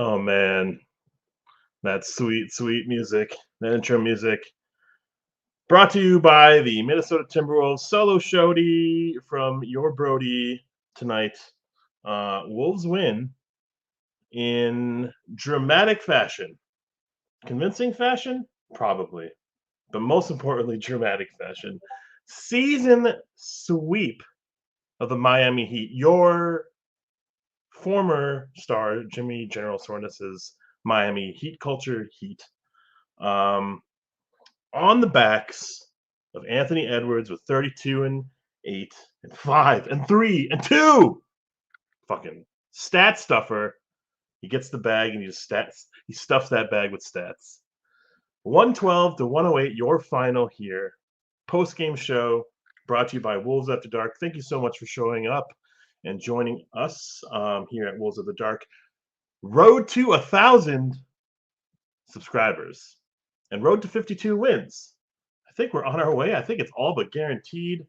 Oh man, that sweet, sweet music, that intro music. Brought to you by the Minnesota Timberwolves solo showdy from your Brody tonight. Wolves win in dramatic fashion. Convincing fashion? Probably. But most importantly, dramatic fashion. Season sweep of the Miami Heat. Your former star, Jimmy General Sornus's Miami Heat culture heat. Um, on the backs of Anthony Edwards with 32 and 8 and 5 and 3 and 2. Fucking stat stuffer. He gets the bag and he stuffs that bag with stats. 112 to 108, your final here. Post game show brought to you by Wolves After Dark. Thank you so much for showing up and joining us here at Wolves After Dark. Road to 1,000 subscribers and road to 52 wins. I think we're on our way. I think it's all but guaranteed.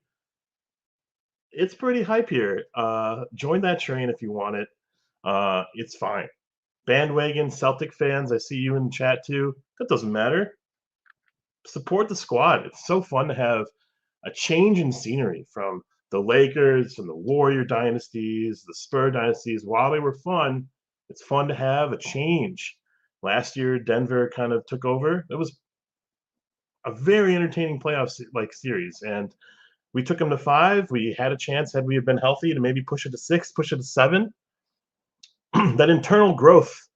It's pretty hype here. Join that train if you want it. It's fine. Bandwagon Celtic fans, I see you in the chat too. That doesn't matter. Support the squad. It's so fun to have a change in scenery from the Lakers, from the Warrior dynasties, the Spur dynasties. While they were fun, it's fun to have a change. Last year, Denver kind of took over. It was a very entertaining playoff series, and we took them to 5. We had a chance, had we have been healthy, to maybe push it to 6, push it to 7. That internal growth,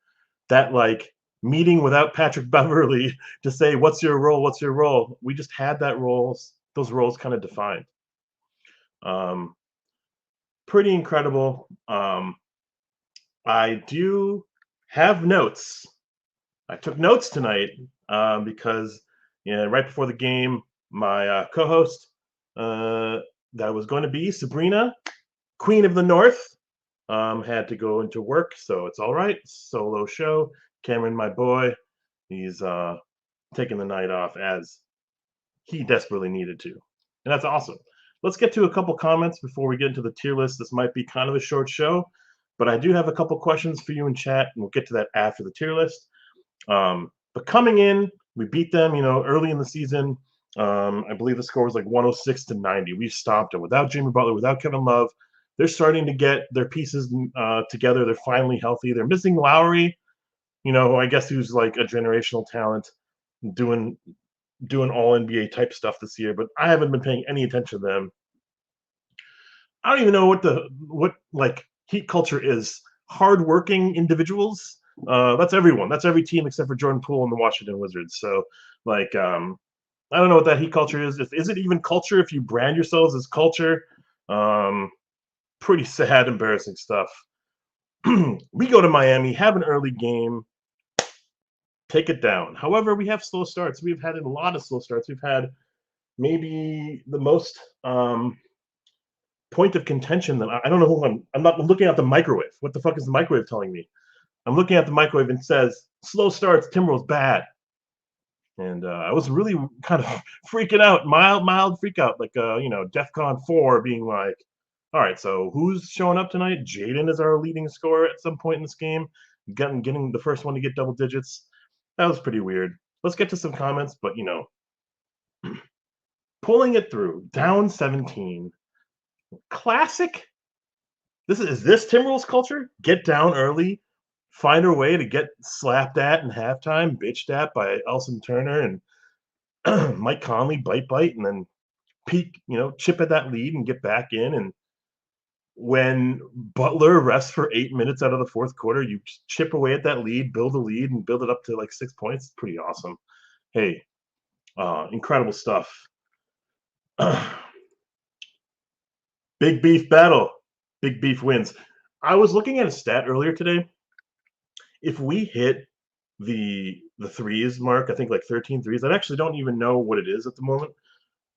that meeting without Patrick Beverly to say, what's your role? What's your role? We just had those roles kind of defined. Pretty incredible. I do have notes. I took notes tonight because right before the game, my co-host that was going to be Sabrina, Queen of the North, had to go into work, so it's all right. Solo show. Cameron, my boy, he's taking the night off as he desperately needed to, and that's awesome. Let's get to a couple comments before we get into the tier list. This might be kind of a short show, but I do have a couple questions for you in chat, and we'll get to that after the tier list. But coming in, we beat them, early in the season. I believe the score was 106 to 90. We stopped them without Jimmy Butler, without Kevin Love. They're starting to get their pieces together. They're finally healthy. They're missing Lowry, I guess who's a generational talent, doing all NBA type stuff this year. But I haven't been paying any attention to them. I don't even know what Heat culture is. Hardworking individuals. That's everyone. That's every team except for Jordan Poole and the Washington Wizards. So, I don't know what that Heat culture is. Is it even culture if you brand yourselves as culture? Pretty sad, embarrassing stuff. We go to Miami, have an early game, take it down. However, we have slow starts. We've had a lot of slow starts. We've had maybe the most point of contention that I don't know who I'm not looking at the microwave. What the fuck is the microwave telling me? I'm looking at the microwave and it says, slow starts, Timberwolves bad. And I was really kind of freaking out, mild freak out, DEFCON 4 being like, all right, so who's showing up tonight? Jaden is our leading scorer at some point in this game, getting the first one to get double digits. That was pretty weird. Let's get to some comments, but, pulling it through, down 17. Classic. Is this Timberwolves culture? Get down early, find a way to get slapped at in halftime, bitched at by Elson Turner and Mike Conley, bite, and then peak, chip at that lead and get back in. And when Butler rests for 8 minutes out of the fourth quarter, you chip away at that lead, build a lead, and build it up to 6 points. It's pretty awesome. Hey, incredible stuff. Big beef battle. Big beef wins. I was looking at a stat earlier today. If we hit the threes mark, I think 13 threes, I actually don't even know what it is at the moment.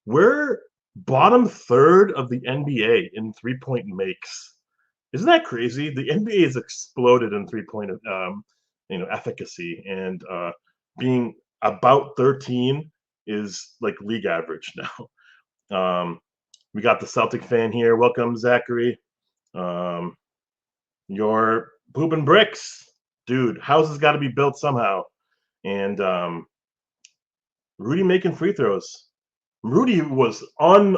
We're bottom third of the NBA in three-point makes. Isn't that crazy? The NBA has exploded in three-point efficacy, and being about 13 is league average now. We got the Celtic fan here. Welcome, Zachary. Your pooping bricks. dude, houses got to be built somehow. And Rudy making free throws. Rudy was on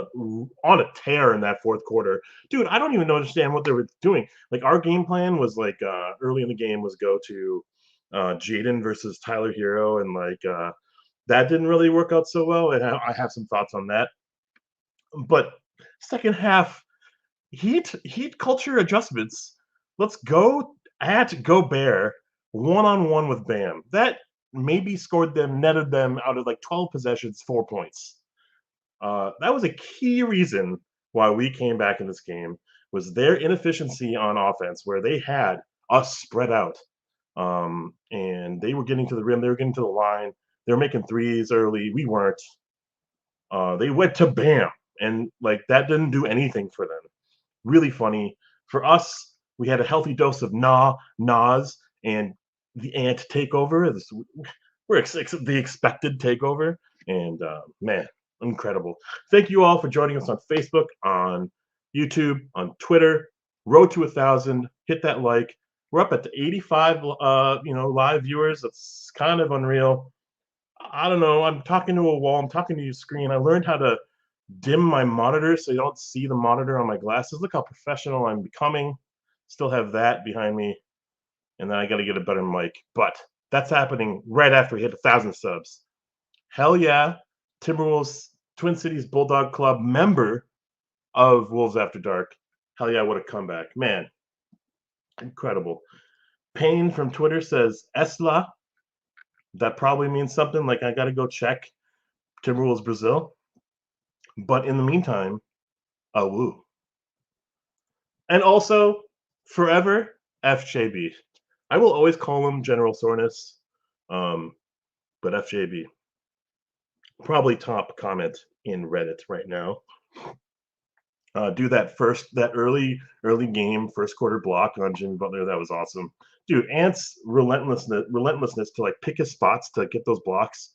a tear in that fourth quarter. Dude, I don't even understand what they were doing. Like, our game plan was like early in the game was go to Jaden versus Tyler Hero, and like that didn't really work out so well. And I have some thoughts on that. But second half, Heat culture adjustments. Let's go at Gobert one-on-one with Bam. That maybe netted them out of like 12 possessions, 4 points. That was a key reason why we came back in this game, was their inefficiency on offense, where they had us spread out. And they were getting to the rim, they were getting to the line, they were making threes early. We weren't. They went to Bam, and like that didn't do anything for them. Really funny. For us, we had a healthy dose of Nas, and the Ant takeover. We're the expected takeover, and man, incredible. Thank you all for joining us on Facebook, on YouTube, on Twitter. Road to 1,000. Hit that like. We're up at the 85, live viewers. That's kind of unreal. I don't know. I'm talking to a wall. I'm talking to your screen. I learned how to dim my monitor so you don't see the monitor on my glasses. Look how professional I'm becoming. Still have that behind me. And then I got to get a better mic. But that's happening right after we hit 1,000 subs. Hell yeah. Timberwolves, Twin Cities Bulldog Club, member of Wolves After Dark. Hell yeah, what a comeback. Man, incredible. Payne from Twitter says, Esla. That probably means something like I got to go check Timberwolves Brazil. But in the meantime, woo. And also, forever, FJB. I will always call him General Soreness, but FJB. Probably top comment in Reddit right now. Do that early game, first quarter block on Jimmy Butler. That was awesome. Dude, Ant's relentlessness to like pick his spots to get those blocks.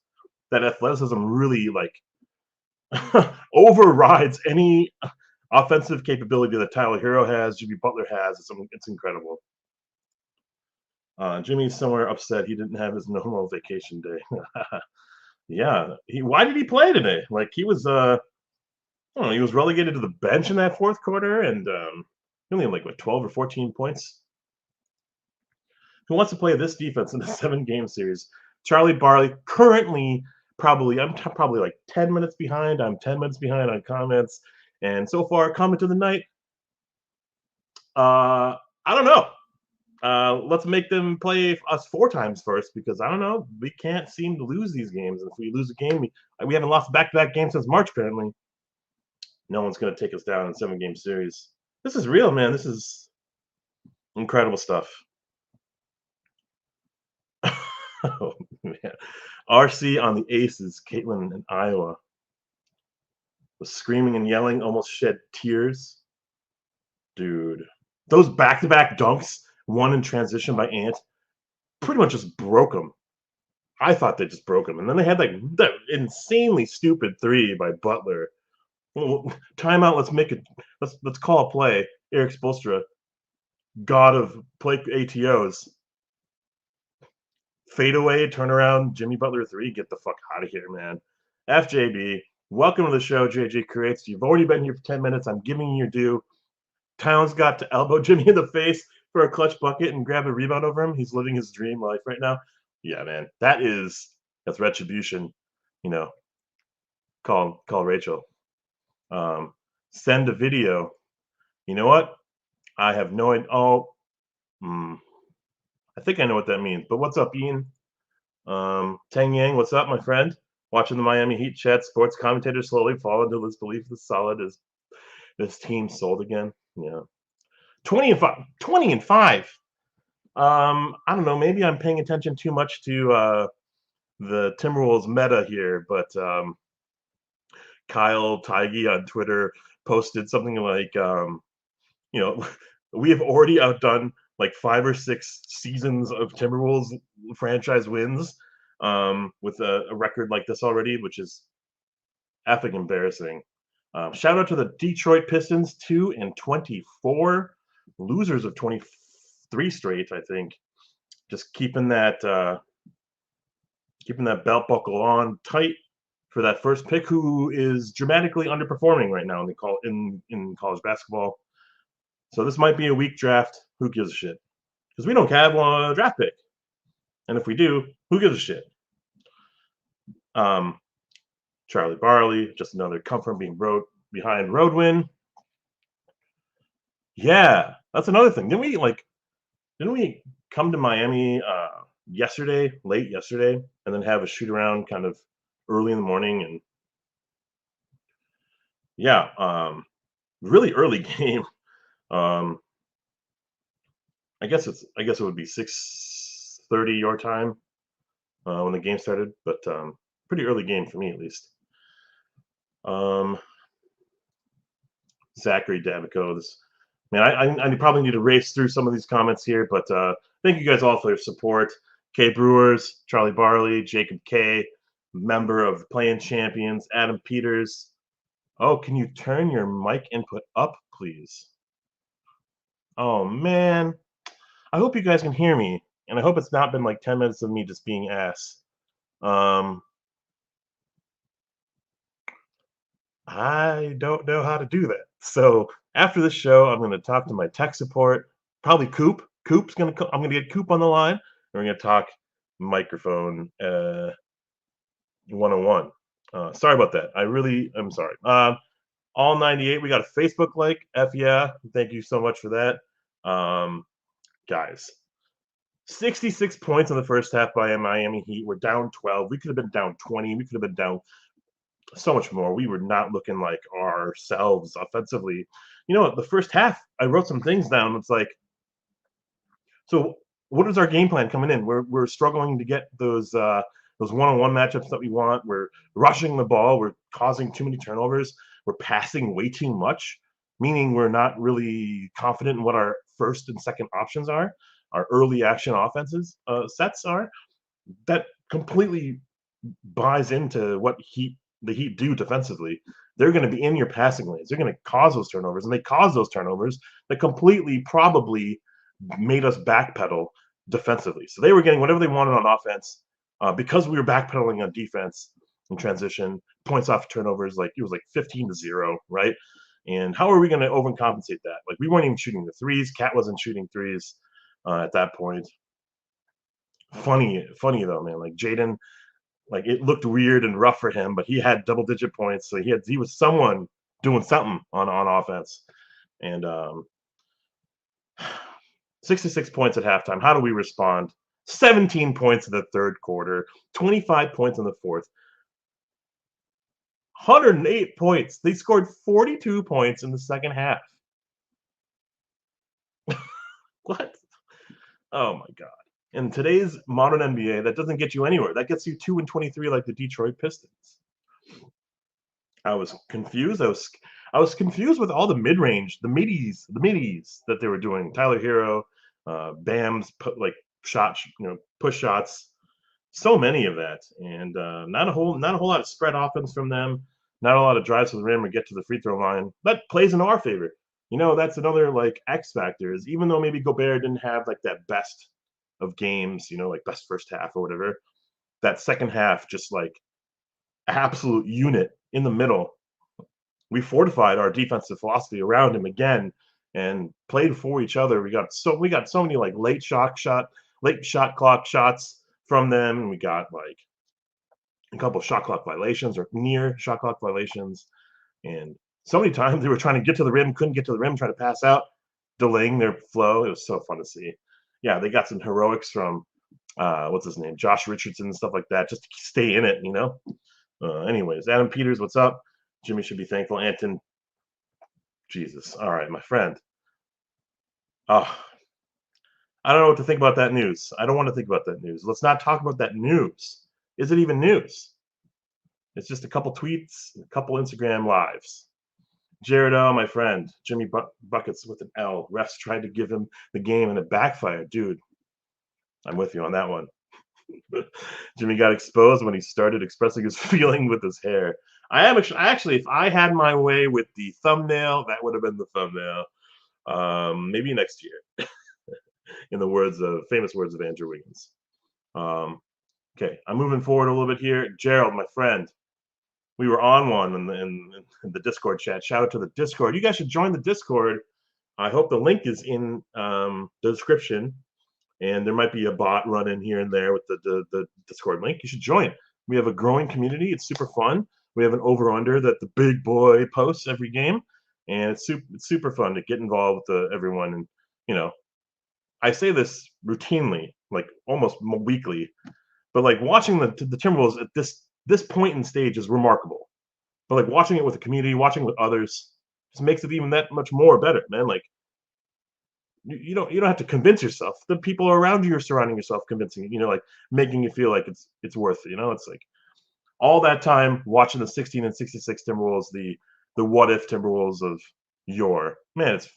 That athleticism really like overrides any offensive capability that Tyler Hero has, Jimmy Butler has. It's incredible. Jimmy's somewhere upset he didn't have his normal vacation day. Yeah, why did he play today? Like he was, I don't know, he was relegated to the bench in that fourth quarter, and he only had like 12 or 14 points. Who wants to play this defense in a 7-game series? Charlie Barley, currently I'm probably like 10 minutes behind. I'm 10 minutes behind on comments. And so far, comment of the night, I don't know. Let's make them play us 4 times first, because I don't know. We can't seem to lose these games. And if we lose a game, we haven't lost back-to-back games since March, apparently. No one's going to take us down in a 7-game series. This is real, man. This is incredible stuff. Oh, man. RC on the Aces, Caitlin in Iowa, was screaming and yelling, almost shed tears. Dude, those back-to-back dunks, one in transition by Ant, pretty much just broke them. I thought they just broke them. And then they had like that insanely stupid 3 by Butler. Well, timeout, let's call a play. Eric Spoelstra, god of play ATOs. Fade away, turn around, Jimmy Butler 3, get the fuck out of here, man. FJB, welcome to the show, JJ Creates. You've already been here for 10 minutes. I'm giving you your due. Towns got to elbow Jimmy in the face for a clutch bucket and grab a rebound over him. He's living his dream life right now. Yeah, man, that's retribution. You know, call Rachel. Send a video. You know what? I have no idea. I think I know what that means. But what's up, Ian? Tang Yang, what's up, my friend? Watching the Miami Heat chat, sports commentators slowly fall into this belief the solid is this team sold again. Yeah. 20 and 5. I don't know. Maybe I'm paying attention too much to the Timberwolves meta here, but Kyle Tigey on Twitter posted something like, we have already outdone like 5 or 6 seasons of Timberwolves franchise wins with a record like this already, which is epic embarrassing. Shout out to the Detroit Pistons, 2-24, losers of 23 straight, I think. Just keeping that belt buckle on tight for that first pick, who is dramatically underperforming right now in college basketball. So this might be a weak draft. Who gives a shit? Because we don't have a draft pick, and if we do, who gives a shit? Charlie Barley, just another comfort being behind road win. Yeah, that's another thing. Didn't we come to Miami late yesterday, and then have a shoot around kind of early in the morning? And yeah, really early game. Um, I guess it would be 6:30 your time when the game started, but pretty early game for me at least. Um, Zachary Davico, man, I probably need to race through some of these comments here, but thank you guys all for your support. K Brewers, Charlie Barley, Jacob K, member of Playing Champions, Adam Peters. Oh, can you turn your mic input up, please? Oh man, I hope you guys can hear me, and I hope it's not been like 10 minutes of me just being ass. I don't know how to do that. So after this show, I'm going to talk to my tech support, probably Coop. I'm going to get Coop on the line, and we're going to talk microphone 101. Sorry about that. I'm sorry. All 98. We got a Facebook like. F yeah. Thank you so much for that. Guys, 66 points in the first half by Miami Heat. We're down 12. We could have been down 20. We could have been down so much more. We were not looking like ourselves offensively. You know, the first half, I wrote some things down. It's like, so what is our game plan coming in? We're struggling to get those one-on-one matchups that we want. We're rushing the ball. We're causing too many turnovers. We're passing way too much, meaning we're not really confident in what our first and second options are. Our early action offenses sets are. That completely buys into what the Heat do defensively. They're going to be in your passing lanes. They're going to cause those turnovers, and they cause those turnovers that completely probably made us backpedal defensively. So they were getting whatever they wanted on offense because we were backpedaling on defense in transition, points off turnovers. Like it was like 15-0, right? And how are we going to overcompensate that? Like we weren't even shooting the threes. Cat wasn't shooting threes at that point. Funny though, man. Like Jaden, like it looked weird and rough for him, but he had double-digit points, so he was someone doing something on offense. And 66 points at halftime. How do we respond? 17 points in the third quarter, 25 points in the fourth, 108 points. They scored 42 points in the second half. What? Oh my god. In today's modern NBA, that doesn't get you anywhere. That gets you 2-23 like the Detroit Pistons. I was confused. I was confused with all the mid-range, the middies that they were doing. Tyler Hero, Bam's put like push shots, so many of that, and not a whole lot of spread offense from them. Not a lot of drives to the rim or get to the free throw line. That plays into our favor. You know, that's another like X factor. Is even though maybe Gobert didn't have like that best of games, you know, like best first half or whatever, that second half just like absolute unit in the middle. We fortified our defensive philosophy around him again and played for each other. We got so many like late shot clock shots from them, and we got like a couple of shot clock violations or near shot clock violations. And so many times they were trying to get to the rim, couldn't get to the rim, trying to pass out, delaying their flow. It was so fun to see. Yeah, they got some heroics from what's his name, Josh Richardson and stuff like that, just to stay in it, you know. Anyways, Adam Peters, what's up? Jimmy should be thankful. Anton, Jesus. All right, my friend. Oh, I don't know what to think about that news. I don't want to think about that news. Let's not talk about that news. Is it even news? It's just a couple tweets, a couple Instagram lives. Jared O, my friend. Jimmy Buckets with an L. Refs tried to give him the game and it backfired. Dude, I'm with you on that one. Jimmy got exposed when he started expressing his feeling with his hair. Actually, if I had my way with the thumbnail, that would have been the thumbnail. Maybe next year. in the famous words of Andrew Wiggins. Okay, I'm moving forward a little bit here. Gerald, my friend, we were on one in the Discord chat. Shout out to the Discord. You guys should join the Discord. I hope the link is in the description, and there might be a bot running here and there with the Discord link. You should join. We have a growing community. It's super fun. We have an over-under that the big boy posts every game, and it's super fun to get involved with everyone. And, you know, I say this routinely, like almost weekly, but like watching the Timberwolves at this point in stage is remarkable. But like watching it with the community, watching it with others, just makes it even that much more better, man. Like you don't have to convince yourself. The people around you are surrounding yourself, convincing you, like making you feel like it's worth it. It's like all that time watching the 16 and 66 Timberwolves, the what if Timberwolves of yore. Man, it's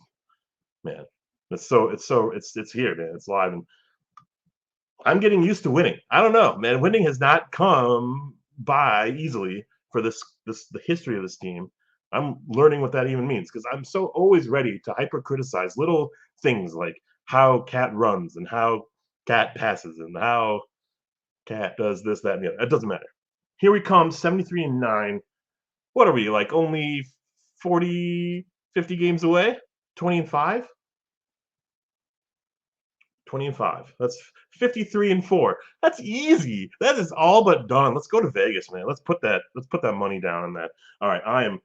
here, man. It's live, and I'm getting used to winning. I don't know, man. Winning has not come by easily for the history of this team. I'm learning what that even means because I'm so always ready to hyper criticize little things like how Cat runs and how Cat passes and how Cat does this, that, and the other. It doesn't matter. Here we come, 73-9. What are we, like only 40, 50 games away? 20-5? 20-5. That's 53-4. That's easy. That is all but done. Let's go to Vegas, man. Let's put that money down on that. All right, I am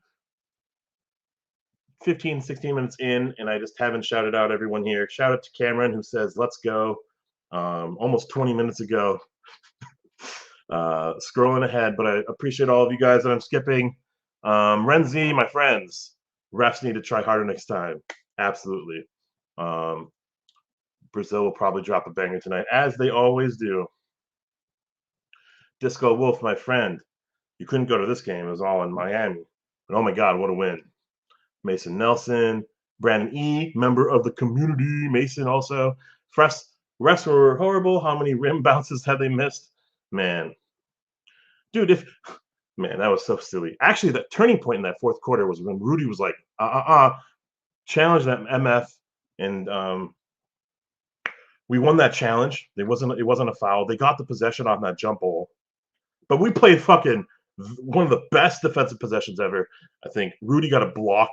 15, 16 minutes in, and I just haven't shouted out everyone here. Shout out to Cameron, who says, let's go. Almost 20 minutes ago. Scrolling ahead, but I appreciate all of you guys that I'm skipping. Renzi, my friends, refs need to try harder next time. Absolutely. Brazil will probably drop a banger tonight, as they always do. Disco Wolf, my friend, you couldn't go to this game. It was all in Miami. But oh my God, what a win. Mason Nelson, Brandon E., member of the community. Mason also. Refs were horrible. How many rim bounces have they missed? Man. Dude, man, that was so silly. Actually, the turning point in that fourth quarter was when Rudy was like, challenge that MF, and we won that challenge. It wasn't a foul. They got the possession on that jump ball, but we played fucking one of the best defensive possessions ever. I think Rudy got a block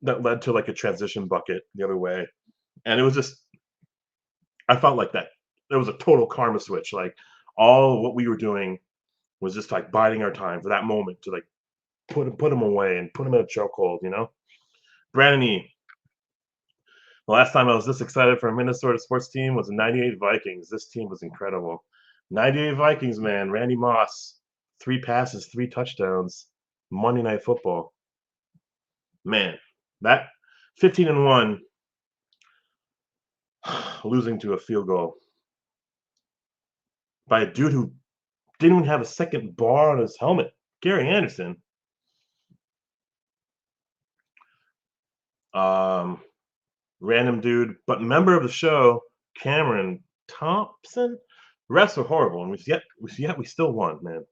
that led to like a transition bucket the other way, and it was just, I felt like that. There was a total karma switch. Like all what we were doing was just like biding our time for that moment to like put him away and put him in a chokehold. Brandon E. The last time I was this excited for a Minnesota sports team was the 98 Vikings. This team was incredible. 98 Vikings, man. Randy Moss, 3 passes, 3 touchdowns. Monday Night Football. Man, that 15-1, losing to a field goal by a dude who didn't even have a second bar on his helmet. Gary Anderson. Random dude, but member of the show, Cameron Thompson. Refs were horrible, and we still won, man.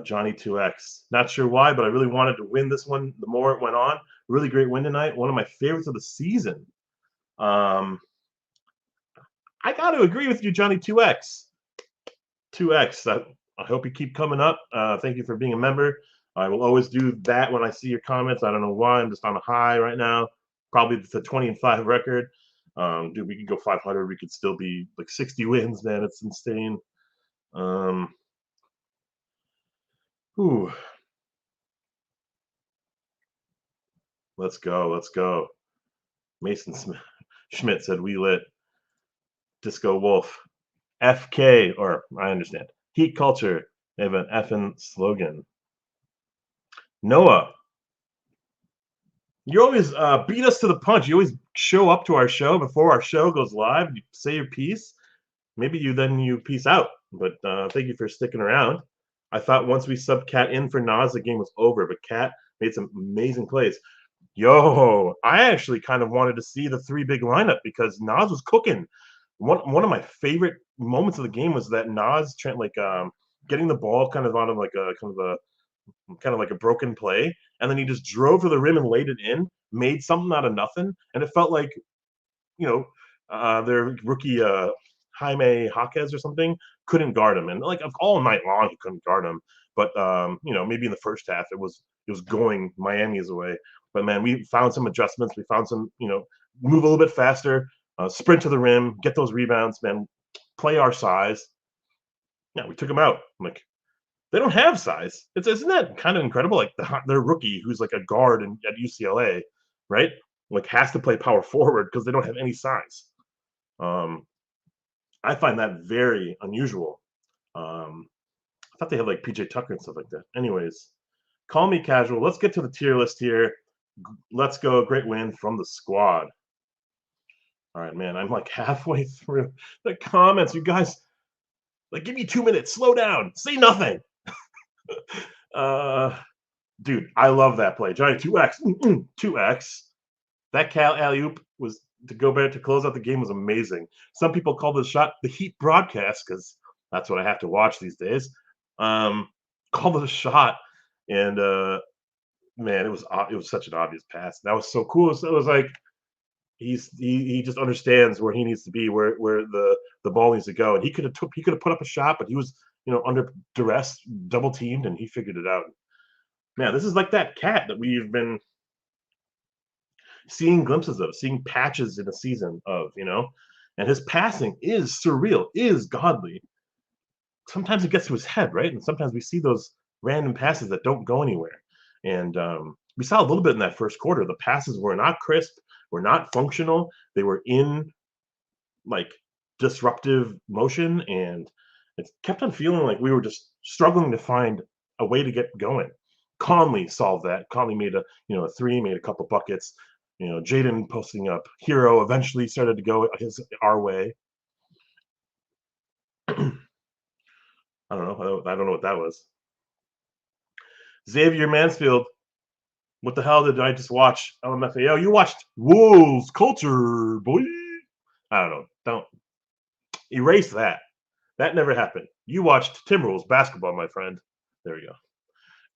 Johnny 2X. Not sure why, but I really wanted to win this one. The more it went on, really great win tonight. One of my favorites of the season. I got to agree with you, Johnny 2X. 2X. I hope you keep coming up. Thank you for being a member. I will always do that when I see your comments. I don't know why. I'm just on a high right now. Probably the 20-5 record. Dude, we could go 500. We could still be like 60 wins, man. It's insane. Whew. Let's go. Mason Schmidt said we lit. Disco Wolf. FK, or I understand. Heat culture. They have an effing slogan. Noah. You always beat us to the punch. You always show up to our show before our show goes live. You say your piece. Maybe you peace out. But thank you for sticking around. I thought once we subbed Cat in for Nas, the game was over. But Cat made some amazing plays. Yo, I actually kind of wanted to see the 3 big lineup because Nas was cooking. One of my favorite moments of the game was that Nas getting the ball kind of out of like a kind of like a broken play, and then he just drove to the rim and laid it in, made something out of nothing, and it felt like their rookie Jaime Jaquez or something couldn't guard him, and like all night long he couldn't guard him. But maybe in the first half it was going Miami's way. But man, we found some adjustments. We found some move a little bit faster, sprint to the rim, get those rebounds, man. Play our size. Yeah, we took them out. Like they don't have size. Isn't that kind of incredible? Like their rookie, who's like a guard at UCLA, right? Like has to play power forward because they don't have any size. I find that very unusual. I thought they had like PJ Tucker and stuff like that. Anyways, call me casual. Let's get to the tier list here. Let's go. Great win from the squad. All right, man. I'm like halfway through the comments. You guys, like, give me 2 minutes. Slow down. Say nothing. Dude, I love that play. Johnny 2x, 2x. That Cal alley-oop was to go back to close out the game was amazing. Some people call this shot the Heat broadcast because that's what I have to watch these days. Called it a shot, and man, it was such an obvious pass. That was so cool. So it was like he just understands where he needs to be, where the ball needs to go, and he could have put up a shot, but he was under duress, double teamed, and he figured it out. Man, this is like that cat that we've been seeing glimpses of, seeing patches in a season of, and his passing is surreal, is godly. Sometimes it gets to his head, right? And sometimes we see those random passes that don't go anywhere. And we saw a little bit in that first quarter. The passes were not crisp, were not functional. They were in like disruptive motion, and it kept on feeling like we were just struggling to find a way to get going. Conley solved that. Conley made a three, made a couple buckets. Jaden posting up. Hero eventually started to go our way. I don't know. I don't know what that was. Xavier Mansfield. What the hell did I just watch? LMFAO. You watched Wolves Culture, boy. I don't know. Don't erase that. That never happened. You watched Timberwolves basketball, my friend. There we go.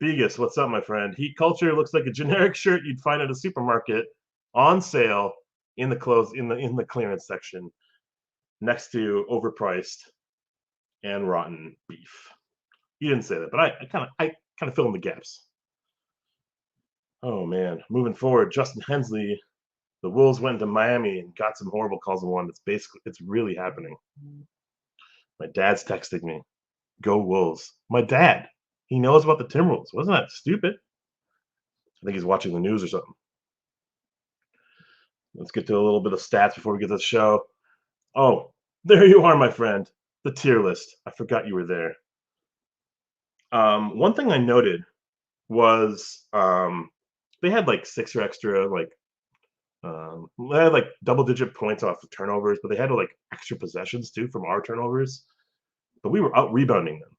Vegas, what's up, my friend? Heat Culture looks like a generic shirt you'd find at a supermarket on sale in the clearance section, next to overpriced and rotten beef. You didn't say that, but I kind of fill in the gaps. Oh man, moving forward, Justin Hensley. The Wolves went to Miami and got some horrible calls in one. It's really happening. My dad's texting me, "Go Wolves!" My dad. He knows about the Timberwolves. Wasn't that stupid? I think he's watching the news or something. Let's get to a little bit of stats before we get to the show. Oh, there you are, my friend. The tier list. I forgot you were there. One thing I noted was they had like 6 or extra, like they had like double-digit points off of turnovers, but they had like extra possessions too from our turnovers. But we were out rebounding them.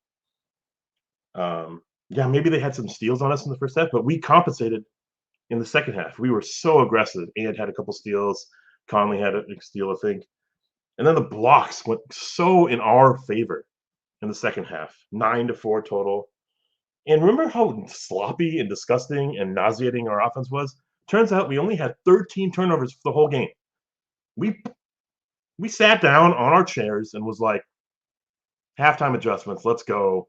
Yeah, maybe they had some steals on us in the first half, but we compensated in the second half. We were so aggressive. And had a couple steals. Conley had a steal, I think. And then the blocks went so in our favor in the second half. 9-4 total. And remember how sloppy and disgusting and nauseating our offense was? Turns out we only had 13 turnovers for the whole game. We sat down on our chairs and was like, halftime adjustments, let's go.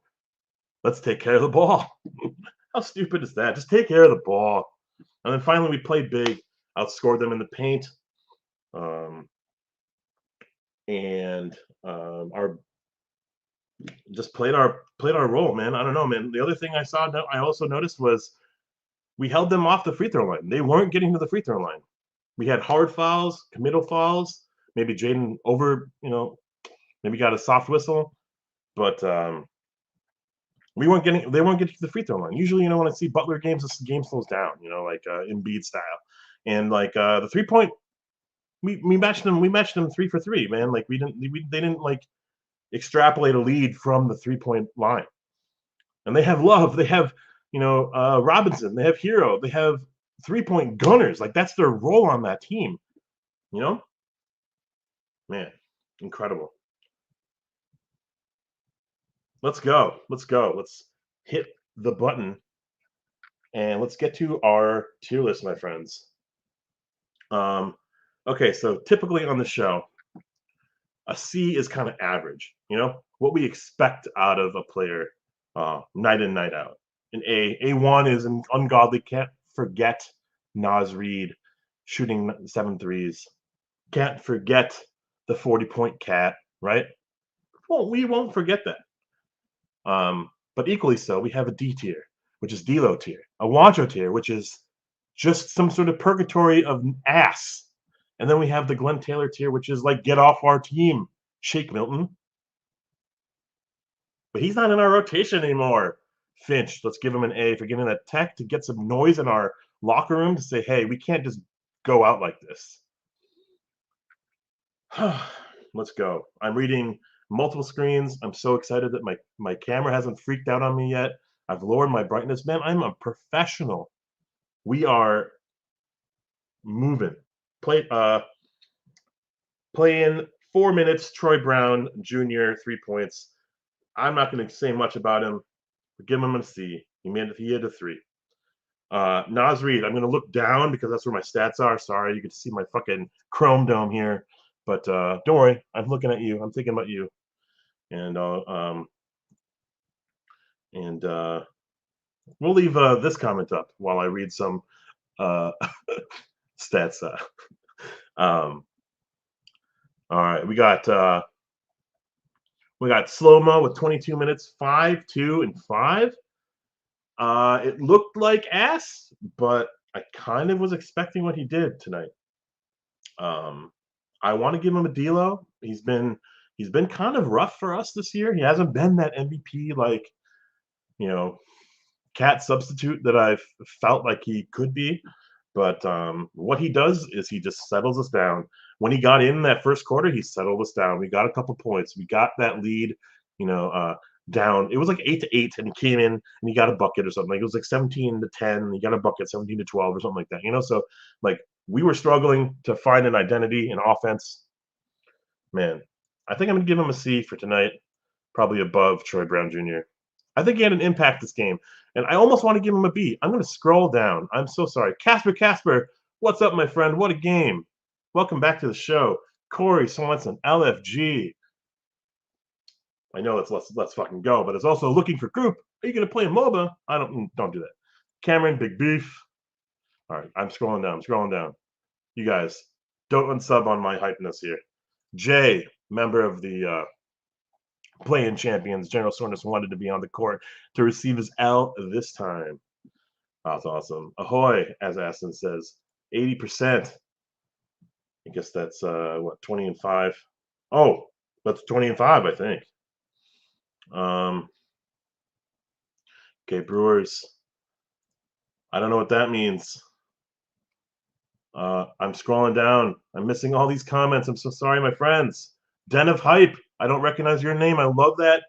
Let's take care of the ball. How stupid is that? Just take care of the ball. And then finally we played big, outscored them in the paint. Our just played our role, man. I don't know, man. The other thing I also noticed was we held them off the free throw line. They weren't getting to the free throw line. We had hard fouls, committal fouls. Maybe Jaden maybe got a soft whistle, but they weren't getting to the free throw line. Usually, when I see Butler games, the game slows down, like Embiid style, and like the 3-point. We matched them 3 for 3, man. Like they didn't like extrapolate a lead from the 3-point line. And they have Love, they have Robinson, they have Hero, they have 3-point gunners. Like that's their role on that team. Man, incredible. Let's go. Let's hit the button and let's get to our tier list, my friends. Okay, so typically on the show, a C is kind of average, what we expect out of a player night in, night out. An A1 is an ungodly. Can't forget Naz Reid shooting 7 threes. Can't forget the 40-point cat, right? Well, we won't forget that. But equally so, we have a D tier, which is D-Lo tier, a Wancho tier, which is just some sort of purgatory of ass. And then we have the Glenn Taylor tier, which is like, get off our team, Shake Milton. But he's not in our rotation anymore. Finch, let's give him an A for getting that tech to get some noise in our locker room to say, hey, we can't just go out like this. Let's go. I'm reading multiple screens. I'm so excited that my camera hasn't freaked out on me yet. I've lowered my brightness. Man, I'm a professional. We are moving. Playing 4 minutes. Troy Brown Jr. 3 points. I'm not going to say much about him. Give him a C. He had a 3. Naz Reid, I'm going to look down because that's where my stats are. Sorry, you can see my fucking Chrome Dome here. But don't worry, I'm looking at you. I'm thinking about you. And we'll leave this comment up while I read some stats. All right, we got Slow-Mo with 22 minutes, 5, 2, and 5. It looked like ass, but I kind of was expecting what he did tonight. I want to give him a D-Lo. He's been kind of rough for us this year. He hasn't been that MVP cat substitute that I've felt like he could be. But what he does is he just settles us down. When he got in that first quarter, he settled us down. We got a couple points. We got that lead, down. It was like 8-8, and he came in and he got a bucket or something. Like, it was like 17-10. And he got a bucket, 17-12 or something like that. So like, we were struggling to find an identity in offense. Man, I think I'm gonna give him a C for tonight, probably above Troy Brown Jr. I think he had an impact this game, and I almost want to give him a B. I'm going to scroll down. I'm so sorry. Casper, what's up, my friend? What a game. Welcome back to the show. Corey Swanson, LFG. I know it's let's fucking go, but it's also looking for group. Are you going to play MOBA? Don't do that. Cameron, Big Beef. All right, I'm scrolling down. You guys, don't unsub on my hypeness here. Jay, member of the Playing Champions, General Soreness wanted to be on the court to receive his L this time. That's awesome. Ahoy, as Aston says, 80%. I guess that's 20 and 5. Oh, that's 20 and 5, I think. Okay, Brewers. I don't know what that means. I'm scrolling down. I'm missing all these comments. I'm so sorry, my friends. Den of Hype. I don't recognize your name. I love that.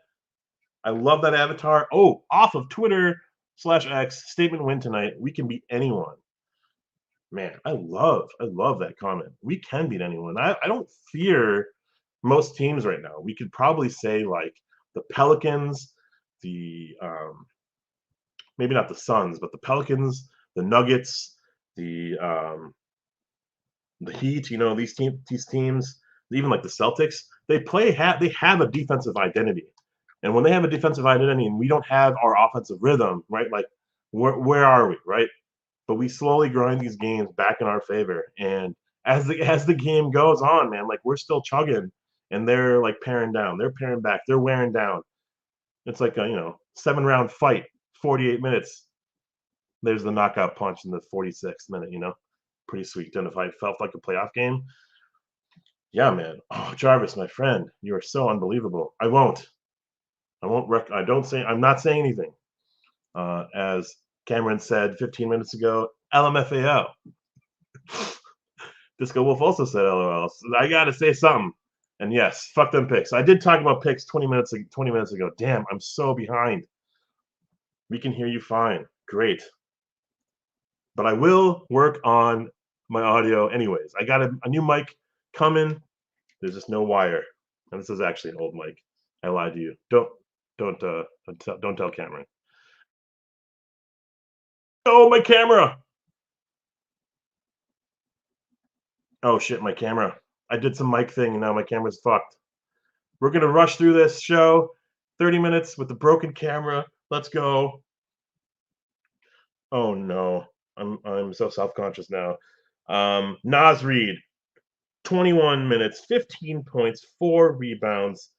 I love that avatar. Oh, off of Twitter/X, statement win tonight. We can beat anyone. Man, I love that comment. We can beat anyone. I don't fear most teams right now. We could probably say like the Pelicans, the maybe not the Suns, but the Pelicans, the Nuggets, the Heat. These teams, even like the Celtics, they have a defensive identity. And when they have a defensive identity and we don't have our offensive rhythm, right? Like, where are we, right? But we slowly grind these games back in our favor. And as the game goes on, man, like, we're still chugging, and they're like paring down. They're paring back. They're wearing down. It's like a 7-round fight, 48 minutes. There's the knockout punch in the 46th minute. Pretty sweet. Done if I felt like a playoff game. Yeah, man. Oh, Jarvis, my friend, you are so unbelievable. I won't. I'm not saying anything. As Cameron said 15 minutes ago, LMFAO. Disco Wolf also said LOL. So I gotta say something. And yes, fuck them picks. I did talk about picks 20 minutes ago. Damn, I'm so behind. We can hear you fine. Great. But I will work on my audio anyways. I got a new mic coming. There's just no wire. And this is actually an old mic. I lied to you. Don't tell Cameron. Oh, my camera. Oh shit, my camera. I did some mic thing and now my camera's fucked. We're gonna rush through this show. 30 minutes with the broken camera. Let's go. Oh no. I'm so self-conscious now. Nas Reed, 21 minutes, 15 points, 4 rebounds.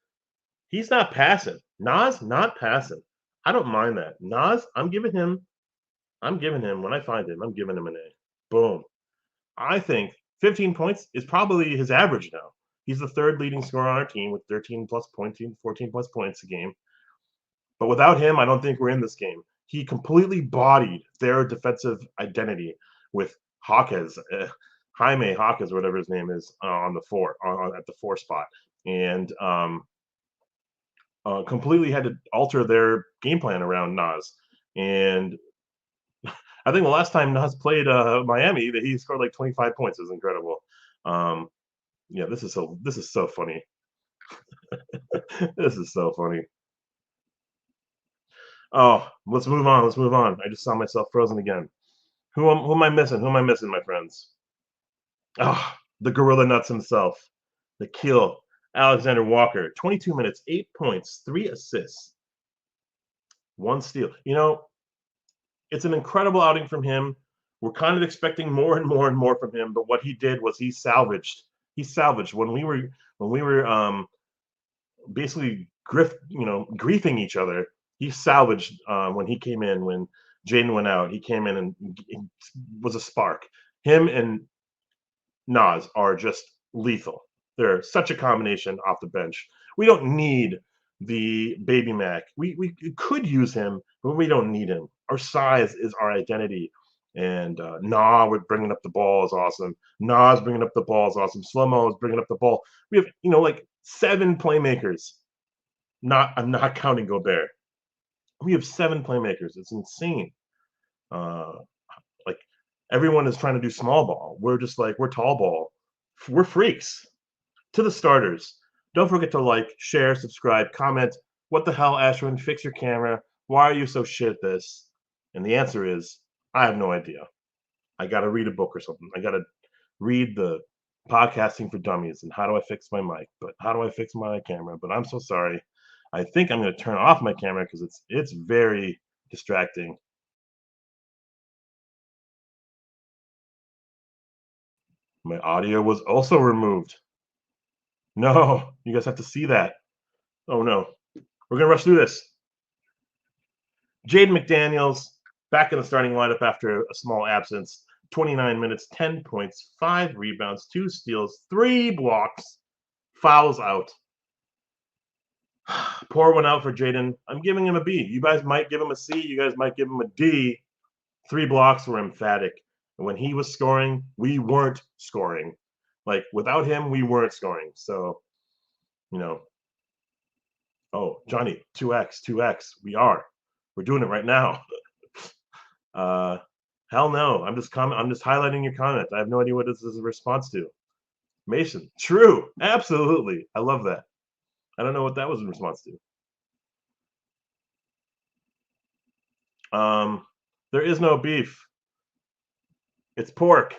He's not passing. Nas not passing. I don't mind that. Nas, I'm giving him when I find him, I'm giving him an A. Boom. I think 15 points is probably his average now. He's the third leading scorer on our team with 13 plus points, 14 plus points a game. But without him, I don't think we're in this game. He completely bodied their defensive identity with Hawkes, Jaime Hawkes, or whatever his name is, on the four, at the 4 spot, and completely had to alter their game plan around Nas. And I think the last time Nas played Miami, that he scored like 25 points. It was incredible. Um, yeah, this is so funny. This is so funny. Oh, let's move on. Let's move on. I just saw myself frozen again. Who am I missing? Who am I missing, my friends? Oh, the Gorilla Nuts himself, the Kill, Alexander Walker. 22 minutes, 8 points, 3 assists, 1 steal. It's an incredible outing from him. We're kind of expecting more and more and more from him, but what he did was he salvaged. He salvaged when we were basically griefing each other. He salvaged when he came in when Jaden went out. He came in and was a spark. Him and Nas are just lethal. They're such a combination off the bench. We don't need the baby Mac. We could use him, but we don't need him. Our size is our identity. And with bringing up the ball is awesome. Nas bringing up the ball is awesome. Slow-mo is bringing up the ball. We have like 7 playmakers. I'm not counting Gobert. We have 7 playmakers. It's insane. Uh, like everyone is trying to do small ball. We're just like we're tall ball. We're freaks. To the starters, don't forget to like, share, subscribe, comment. What the hell, Ashwin? Fix your camera. Why are you so shit at this? And the answer is, I have no idea. I got to read a book or something. I got to read the podcasting for dummies and how do I fix my mic, but how do I fix my camera? But I'm so sorry. I think I'm going to turn off my camera because it's very distracting. My audio was also removed. No, you guys have to see that. Oh no. We're going to rush through this. Jaden McDaniels back in the starting lineup after a small absence. 29 minutes, 10 points, 5 rebounds, 2 steals, 3 blocks, fouls out. Pour one out for Jaden. I'm giving him a B. You guys might give him a C. You guys might give him a D. 3 blocks were emphatic. And when he was scoring, we weren't scoring. Like, without him, we weren't scoring. So, oh, Johnny, 2x, 2x. We're doing it right now. Hell no. I'm just highlighting your comment. I have no idea what this is a response to. Mason, true. Absolutely. I love that. I don't know what that was in response to. There is no beef. It's pork.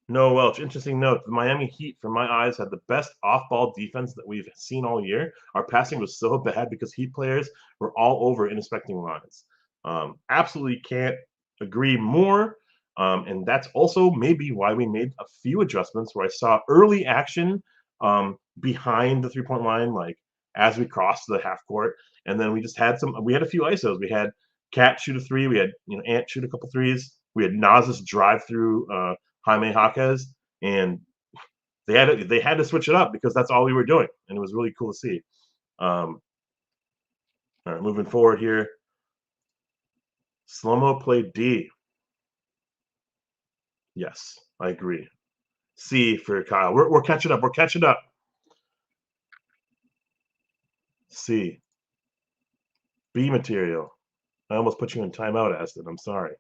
Noah Welch. Interesting note. The Miami Heat, from my eyes, had the best off-ball defense that we've seen all year. Our passing was so bad because Heat players were all over inspecting lines. Absolutely can't agree more. And that's also maybe why we made a few adjustments where I saw early action behind the three-point line, like as we crossed the half court. And then we had a few ISOs. We had Cat shoot a 3. We had, Ant shoot a couple threes. We had Nas's drive through Jaime Jaquez, and they had to switch it up because that's all we were doing, and it was really cool to see. All right, moving forward here. Slow-mo played D. Yes, I agree. C for Kyle. We're catching up. We're catching up. C. B material. I almost put you in timeout, Aston. I'm sorry.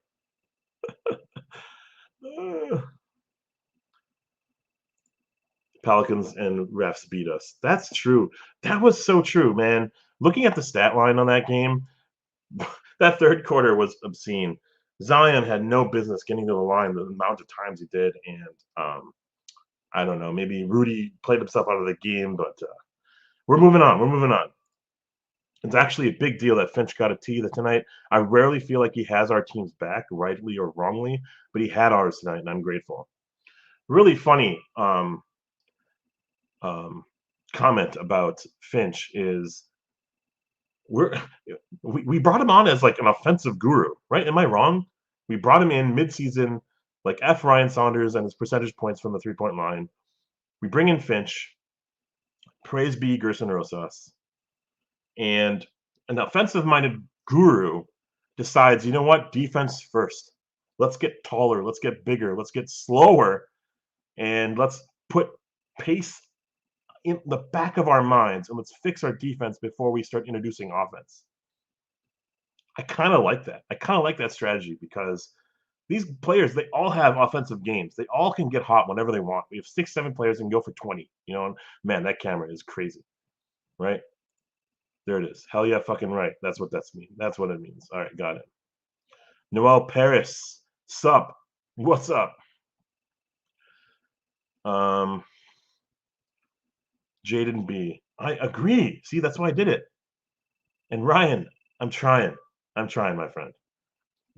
Pelicans and refs beat us. That's true. That was so true, man. Looking at the stat line on that game, that third quarter was obscene. Zion had no business getting to the line the amount of times he did, and I don't know, maybe Rudy played himself out of the game, but we're moving on. We're moving on. It's actually a big deal that Finch got a tee tonight. I rarely feel like he has our team's back, rightly or wrongly, but he had ours tonight, and I'm grateful. Really funny comment about Finch is we brought him on as like an offensive guru, right? Am I wrong? We brought him in midseason, like F. Ryan Saunders and his percentage points from the 3-point line. We bring in Finch. Praise be Gerson Rosas. And an offensive-minded guru decides, you know what, defense first. Let's get taller. Let's get bigger. Let's get slower. And let's put pace in the back of our minds, and let's fix our defense before we start introducing offense. I kind of like that. I kind of like that strategy because these players, they all have offensive games. They all can get hot whenever they want. We have 6, 7 players and go for 20. You know, and man, that camera is crazy, right? There it is. Hell yeah, fucking right. That's what that's mean. That's what it means. All right, got it. Noel Paris, sup? What's up? Jaden B. I agree. See, that's why I did it. And Ryan, I'm trying. I'm trying, my friend.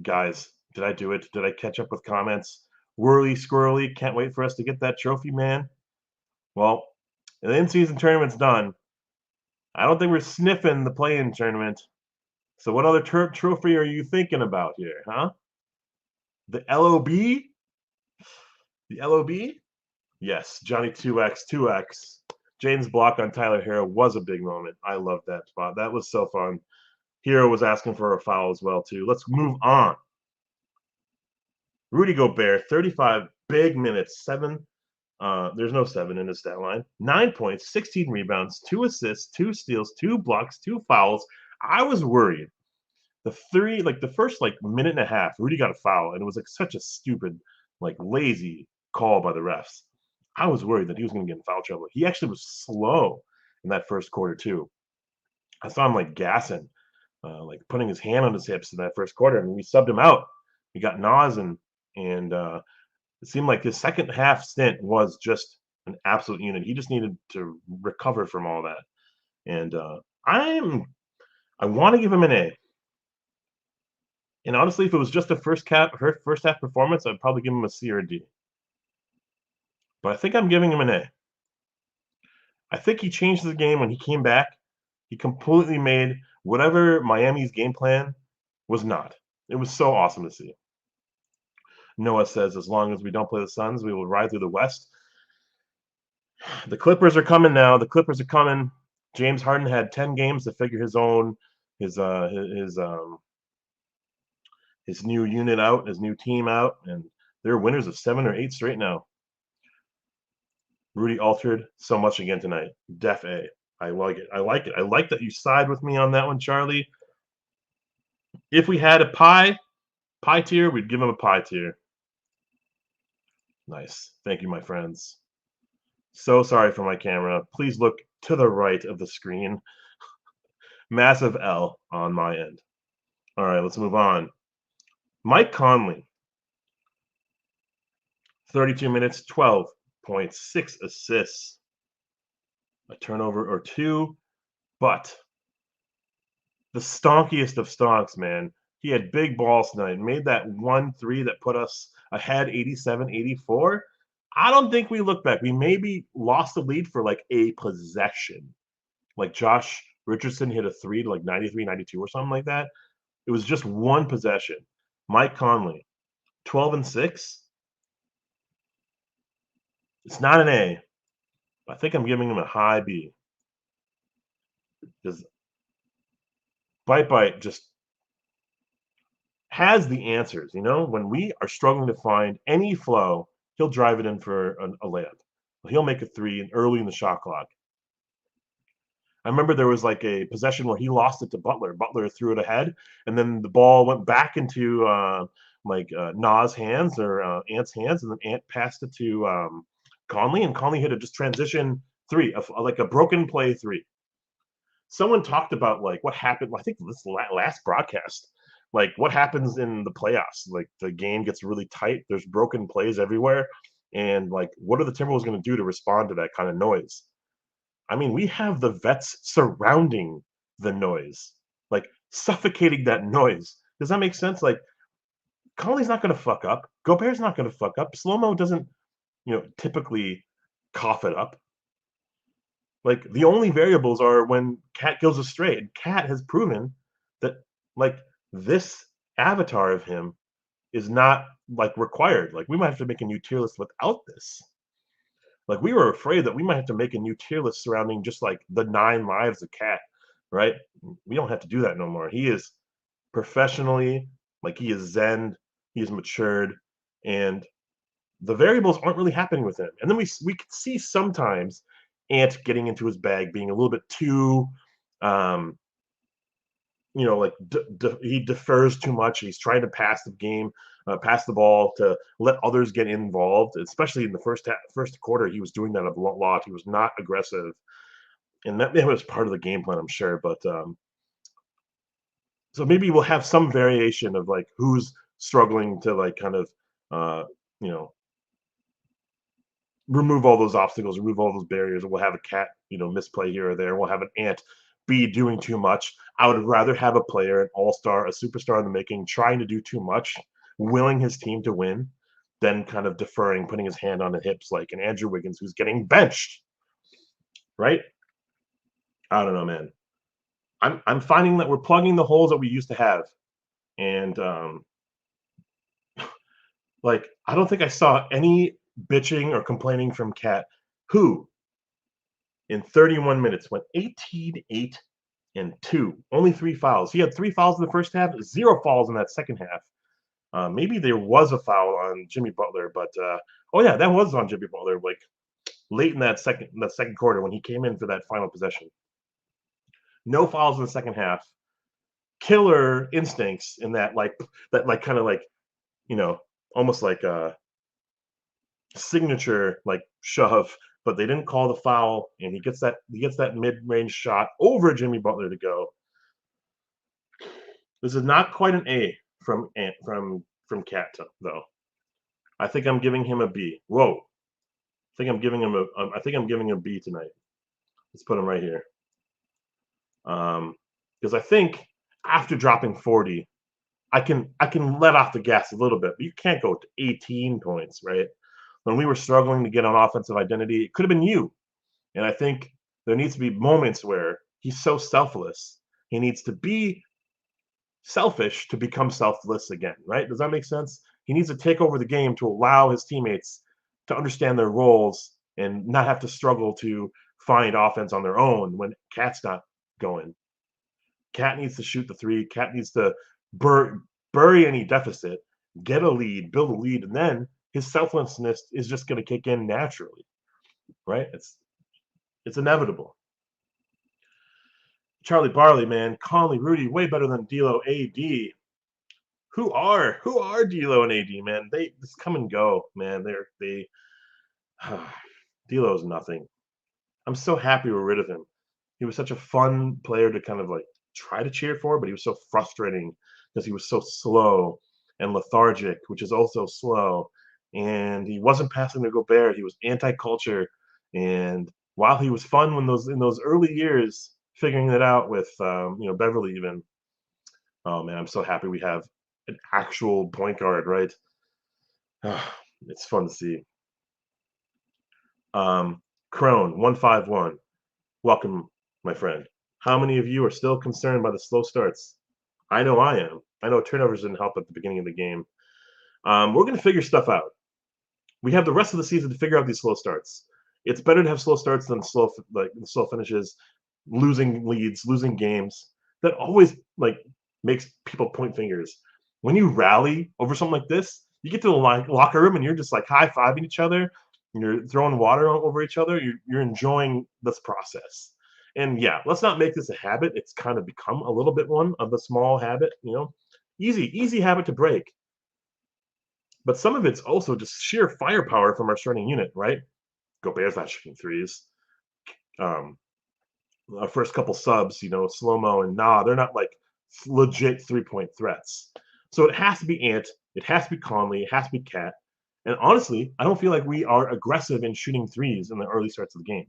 Guys, did I do it? Did I catch up with comments? Whirly squirrely, can't wait for us to get that trophy, man. Well, the in-season tournament's done. I don't think we're sniffing the play-in tournament. So what other trophy are you thinking about here, huh? The LOB? The LOB? Yes, Johnny 2X, 2X. Jaden's block on Tyler Hero was a big moment. I loved that spot. That was so fun. Hero was asking for a foul as well, too. Let's move on. Rudy Gobert, 35 big minutes, 7. There's no 7 in his stat line. 9 points, 16 rebounds, 2 assists, 2 steals, 2 blocks, 2 fouls. I was worried. The first minute and a half, Rudy got a foul, and it was like such a stupid, like lazy call by the refs. I was worried that he was going to get in foul trouble. He actually was slow in that first quarter too. I saw him like gassing, like putting his hand on his hips in that first quarter, and we subbed him out. We got Nas, and it seemed like his second half stint was just an absolute unit. He just needed to recover from all that, and I want to give him an A. And honestly, if it was just the first half performance, I'd probably give him a C or a D. But I think I'm giving him an A. I think he changed the game when he came back. He completely made whatever Miami's game plan was not. It was so awesome to see. Noah says, as long as we don't play the Suns, we will ride through the West. The Clippers are coming now. The Clippers are coming. James Harden had 10 games to figure his new unit out, his new team out, and they're winners of 7 or 8 straight now. Rudy altered so much again tonight. Def A. I like it. I like it. I like that you side with me on that one, Charlie. If we had a pie tier, we'd give him a pie tier. Nice. Thank you, my friends. So sorry for my camera. Please look to the right of the screen. Massive L on my end. All right, let's move on. Mike Conley. 32 minutes, 12 points, 6 assists, a turnover or 2, but the stonkiest of stonks, man. He had big balls tonight, made that 1-3 that put us ahead 87-84. I don't think we look back. We maybe lost the lead for like a possession. Like Josh Richardson hit a 3 to like 93-92 or something like that. It was just one possession. Mike Conley, 12 and 6. It's not an A. I think I'm giving him a high B. Because Bite just has the answers. You know, when we are struggling to find any flow, he'll drive it in for a layup. He'll make a 3 early in the shot clock. I remember there was like a possession where he lost it to Butler. Butler threw it ahead, and then the ball went back into Nas' hands or Ant's hands, and then Ant passed it to Conley, and Conley hit a just transition 3, like a broken play 3. Someone talked about like what happened. I think this last broadcast like what happens in the playoffs? Like the game gets really tight. There's broken plays everywhere, and like what are the Timberwolves going to do to respond to that kind of noise? I mean, we have the vets surrounding the noise, like suffocating that noise. Does that make sense? Like Conley's not going to fuck up. Gobert's not going to fuck up. Slow mo doesn't, typically cough it up. Like the only variables are when Cat goes astray. And Cat has proven that like this avatar of him is not like required. Like we might have to make a new tier list without this. Like we were afraid that we might have to make a new tier list surrounding just like the 9 lives of Cat, right? We don't have to do that no more. He is professionally, like he is zen, he is matured, and the variables aren't really happening with him. And then we could see sometimes Ant getting into his bag, being a little bit too, um, like he defers too much. He's trying to pass the game, pass the ball to let others get involved. Especially in the first quarter, he was doing that a lot. He was not aggressive, and that was part of the game plan, I'm sure. But so maybe we'll have some variation of like who's struggling to like kind of, uh, you know, remove all those obstacles, remove all those barriers, and we'll have a Cat, misplay here or there. We'll have an Ant be doing too much. I would rather have a player, an all-star, a superstar in the making, trying to do too much, willing his team to win, than kind of deferring, putting his hand on the hips like an Andrew Wiggins who's getting benched. Right? I don't know, man. I'm finding that we're plugging the holes that we used to have. And like I don't think I saw any bitching or complaining from Cat, who in 31 minutes went 18, 8, and 2. Only 3 fouls. He had 3 fouls in the first half, 0 fouls in that second half. Maybe there was a foul on Jimmy Butler, but oh yeah, that was on Jimmy Butler, like late in that second quarter when he came in for that final possession. No fouls in the second half. Killer instincts in that kind of like, you know, almost like a signature like shove, but they didn't call the foul, and he gets that mid-range shot over Jimmy Butler to go. This is not quite an A from Cat though. I think I'm giving him a B. Whoa. I think I'm giving him a B tonight. Let's put him right here. Because I think after dropping 40, I can let off the gas a little bit, but you can't go to 18 points, right? When we were struggling to get on offensive identity, it could have been you. And I think there needs to be moments where he's so selfless. He needs to be selfish to become selfless again, right? Does that make sense? He needs to take over the game to allow his teammates to understand their roles and not have to struggle to find offense on their own when Cat's not going. Cat needs to shoot the three. Cat needs to bury any deficit, get a lead, build a lead, and then his selflessness is just going to kick in naturally, right? It's inevitable. Charlie Barley, man, Conley, Rudy, way better than D'Lo, AD. Who are D'Lo and AD, man? They just come and go, man. They D'Lo's nothing. I'm so happy we're rid of him. He was such a fun player to kind of like try to cheer for, but he was so frustrating because he was so slow and lethargic, which is also slow. And he wasn't passing to Gobert. He was anti-culture. And while he was fun when in those early years, figuring that out with Beverly even. Oh man, I'm so happy we have an actual point guard, right? It's fun to see. Crone 151. Welcome, my friend. How many of you are still concerned by the slow starts? I know I am. I know turnovers didn't help at the beginning of the game. We're going to figure stuff out. We have the rest of the season to figure out these slow starts. It's better to have slow starts than slow finishes, losing leads, losing games. That always like makes people point fingers. When you rally over something like this, you get to the locker room and you're just like high-fiving each other. You're throwing water over each other. You're enjoying this process. And yeah, let's not make this a habit. It's kind of become a little bit one of the small habit, easy habit to break. But some of it's also just sheer firepower from our starting unit, right? Gobert's not shooting threes. Our first couple subs, slow mo and they're not like legit 3-point threats. So it has to be Ant, it has to be Conley, it has to be Cat. And honestly, I don't feel like we are aggressive in shooting threes in the early starts of the game.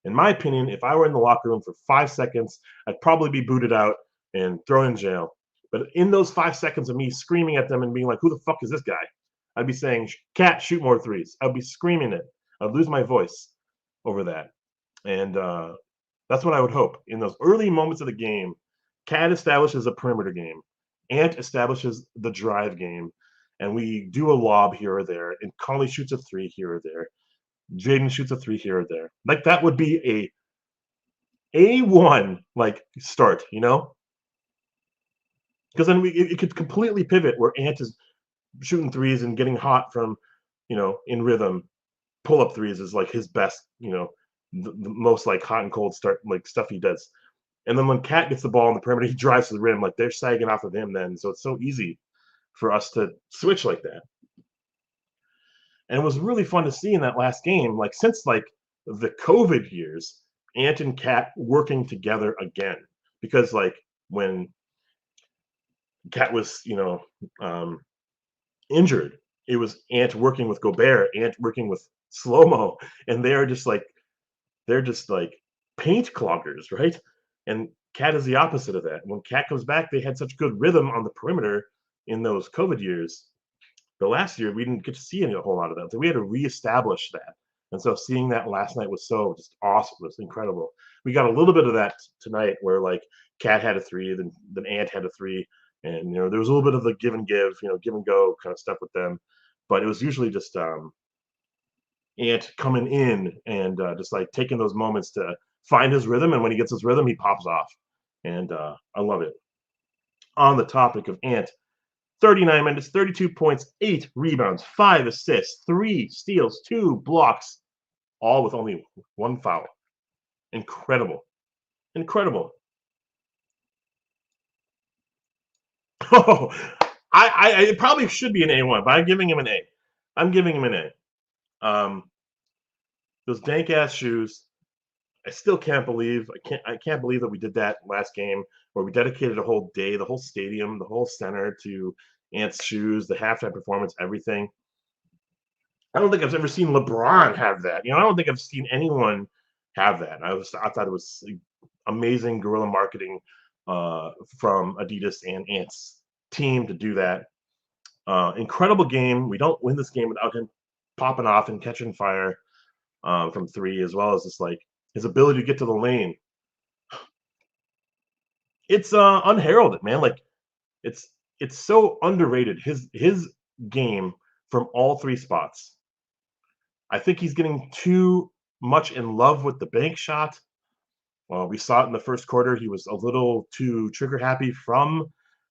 In my opinion, if I were in the locker room for 5 seconds, I'd probably be booted out and thrown in jail. But in those 5 seconds of me screaming at them and being like, who the fuck is this guy? I'd be saying, Cat, shoot more threes. I'd be screaming it. I'd lose my voice over that. And that's what I would hope. In those early moments of the game, Cat establishes a perimeter game. Ant establishes the drive game. And we do a lob here or there. And Conley shoots a three here or there. Jaden shoots a three here or there. Like that would be a A1 like start, you know? Because then it could completely pivot where Ant is shooting threes and getting hot from, in rhythm. Pull up threes is like his best, the most like hot and cold start like stuff he does. And then when Cat gets the ball on the perimeter, he drives to the rim. Like they're sagging off of him then. So it's so easy for us to switch like that. And it was really fun to see in that last game, like since like the COVID years, Ant and Cat working together again. Because like when Cat was, injured, it was Ant working with Gobert, Ant working with Slow-Mo, and they're just like paint cloggers, right? And Cat is the opposite of that. When Cat comes back, they had such good rhythm on the perimeter in those COVID years. But last year we didn't get to see a whole lot of that. So we had to reestablish that. And so seeing that last night was so just awesome. It was incredible. We got a little bit of that tonight where like Cat had a three, then Ant had a three. And there was a little bit of the give and give, give and go kind of stuff with them. But it was usually just Ant coming in and just like taking those moments to find his rhythm. And when he gets his rhythm, he pops off. And I love it. On the topic of Ant, 39 minutes, 32 points, 8 rebounds, 5 assists, 3 steals, 2 blocks, all with only 1 foul. Incredible. Incredible. Oh, I probably should be an A1, but I'm giving him an A. I'm giving him an A. Those dank ass shoes. I still can't believe I can't believe that we did that last game where we dedicated a whole day, the whole stadium, the whole center to Ant's shoes, the halftime performance, everything. I don't think I've ever seen LeBron have that. I don't think I've seen anyone have that. I thought it was amazing guerrilla marketing from Adidas and Ant's team to do that. Incredible game. We don't win this game without him popping off and catching fire from three, as well as just like his ability to get to the lane. It's unheralded, man. Like it's so underrated. His game from all three spots. I think he's getting too much in love with the bank shot. Well, we saw it in the first quarter. He was a little too trigger happy from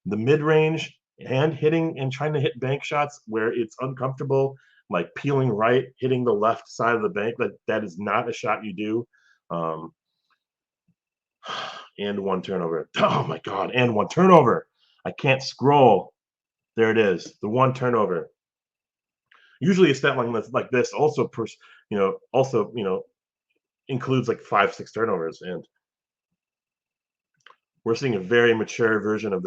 the mid range and hitting and trying to hit bank shots where it's uncomfortable, like peeling right, hitting the left side of the bank. That is not a shot you do. And 1 turnover. Oh my God! And 1 turnover. I can't scroll. There it is. The 1 turnover. Usually a stat line like this also, includes like 5-6 turnovers, and we're seeing a very mature version of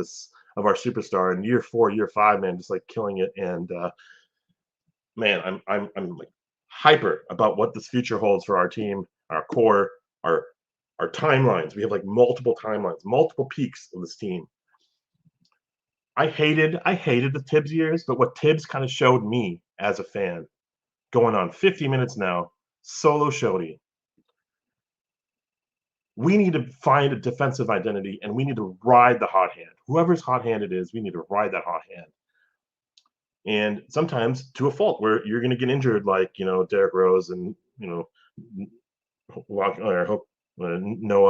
our superstar in year 4, year 5, man, just like killing it. And man, I'm like hyper about what this future holds for our team, our core, our timelines. We have like multiple timelines, multiple peaks of this team. I hated the Tibbs years, but what Tibbs kind of showed me as a fan, going on 50 minutes now, solo showdy. We need to find a defensive identity, and we need to ride the hot hand. Whoever's hot hand it is, we need to ride that hot hand. And sometimes to a fault where you're going to get injured, like Derrick Rose and Noah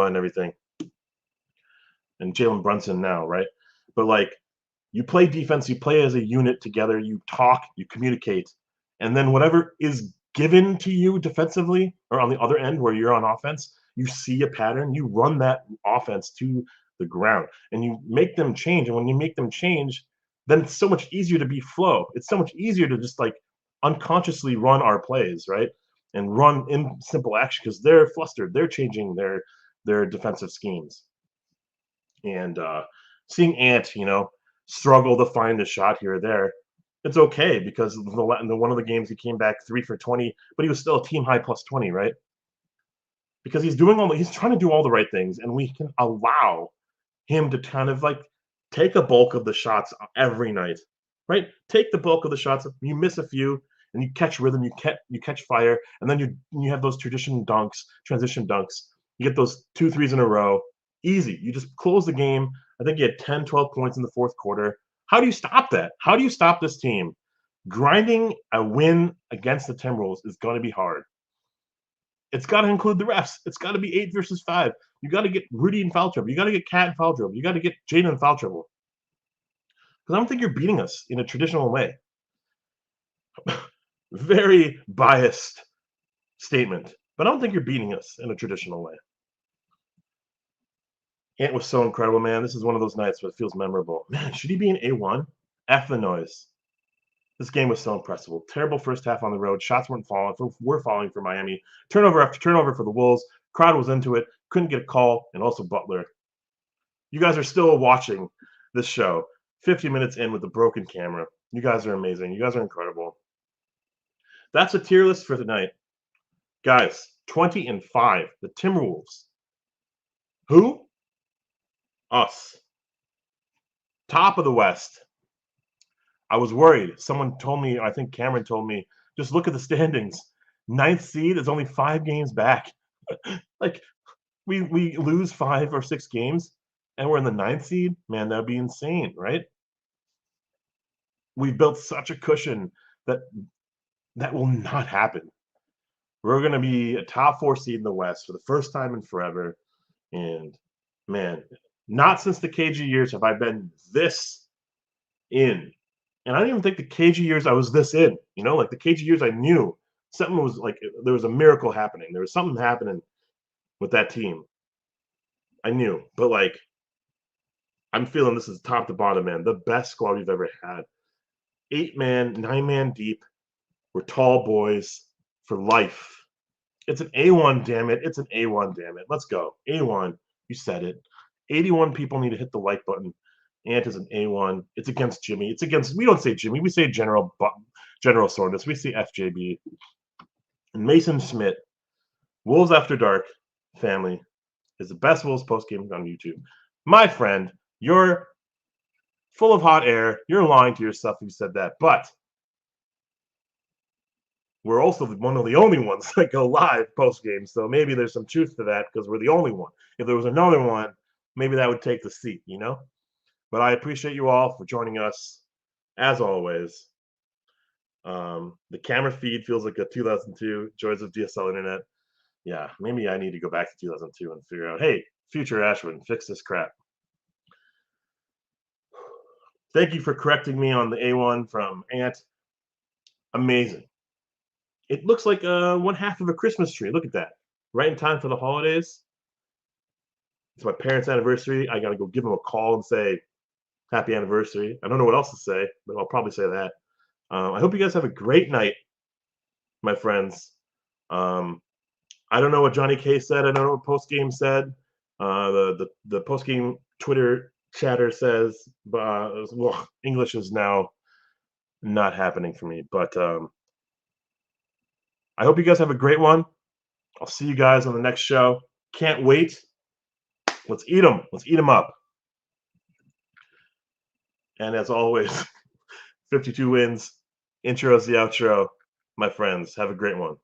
and everything, and Jalen Brunson now, right? But like, you play defense, you play as a unit together, you talk, you communicate, and then whatever is given to you defensively or on the other end where you're on offense, you see a pattern, you run that offense to the ground, and you make them change. And when you make them change, then it's so much easier to be flow. It's so much easier to just like unconsciously run our plays, right? And run in simple action because they're flustered. They're changing their defensive schemes. And Seeing Ant, struggle to find a shot here or there, it's okay because one of the games he came back 3 for 20, but he was still a team high plus 20, right? Because he's trying to do all the right things, and we can allow him to kind of like take a bulk of the shots every night, right? Take the bulk of the shots. You miss a few, and you catch rhythm. You catch fire, and then you have those transition dunks. You get those 2 threes in a row. Easy. You just close the game. I think you had 10, 12 points in the fourth quarter. How do you stop that? How do you stop this team? Grinding a win against the Timberwolves is going to be hard. It's got to include the refs. It's got to be 8 versus 5. You got to get Rudy in foul trouble. You got to get Cat in foul trouble. You got to get Jaden in foul trouble. Because I don't think you're beating us in a traditional way. Very biased statement. But I don't think you're beating us in a traditional way. Ant was so incredible, man. This is one of those nights where it feels memorable. Man, should he be an A1? F the noise. This game was so impressive. Terrible first half on the road. Shots weren't falling. Were falling for Miami. Turnover after turnover for the Wolves. Crowd was into it. Couldn't get a call. And also Butler. You guys are still watching this show 50 minutes in with a broken camera. You guys are amazing. You guys are incredible. That's a tier list for tonight. Guys, 20-5. The Timberwolves. Who? Us. Top of the West. I was worried. Someone told me, I think Cameron told me, just look at the standings. 9th seed is only 5 games back. Like, we lose 5 or 6 games, and we're in the 9th seed? Man, that'd be insane, right? We built such a cushion that will not happen. We're going to be a top 4 seed in the West for the first time in forever. And, man, not since the KG years have I been this in. And I don't even think the KG years I was this in. Like the KG years I knew something was like there was a miracle happening. There was something happening with that team. I knew. But like I'm feeling this is top to bottom, man. The best squad we've ever had. 8-man, 9-man deep. We're tall boys for life. It's an A1, damn it. It's an A1, damn it. Let's go. A1. You said it. 81 people need to hit the like button. Ant is an A1. It's against Jimmy. We don't say Jimmy. We say General Soreness. We say FJB. And Mason Schmidt, Wolves After Dark family, is the best Wolves postgame on YouTube. My friend, you're full of hot air. You're lying to yourself if you said that. But we're also one of the only ones that go live postgame. So maybe there's some truth to that because we're the only one. If there was another one, maybe that would take the seat, But I appreciate you all for joining us, as always. The camera feed feels like a 2002 Joys of DSL Internet. Yeah, maybe I need to go back to 2002 and figure out, hey, future Ashwin, fix this crap. Thank you for correcting me on the A1 from Ant. Amazing. It looks like one half of a Christmas tree. Look at that. Right in time for the holidays. It's my parents' anniversary. I got to go give them a call and say, happy anniversary. I don't know what else to say, but I'll probably say that. I hope you guys have a great night, my friends. I don't know what Johnny K said. I don't know what postgame said. The postgame Twitter chatter says, but English is now not happening for me. But I hope you guys have a great one. I'll see you guys on the next show. Can't wait. Let's eat them. Let's eat them up. And as always, 52 wins. Intro is the outro. My friends, have a great one.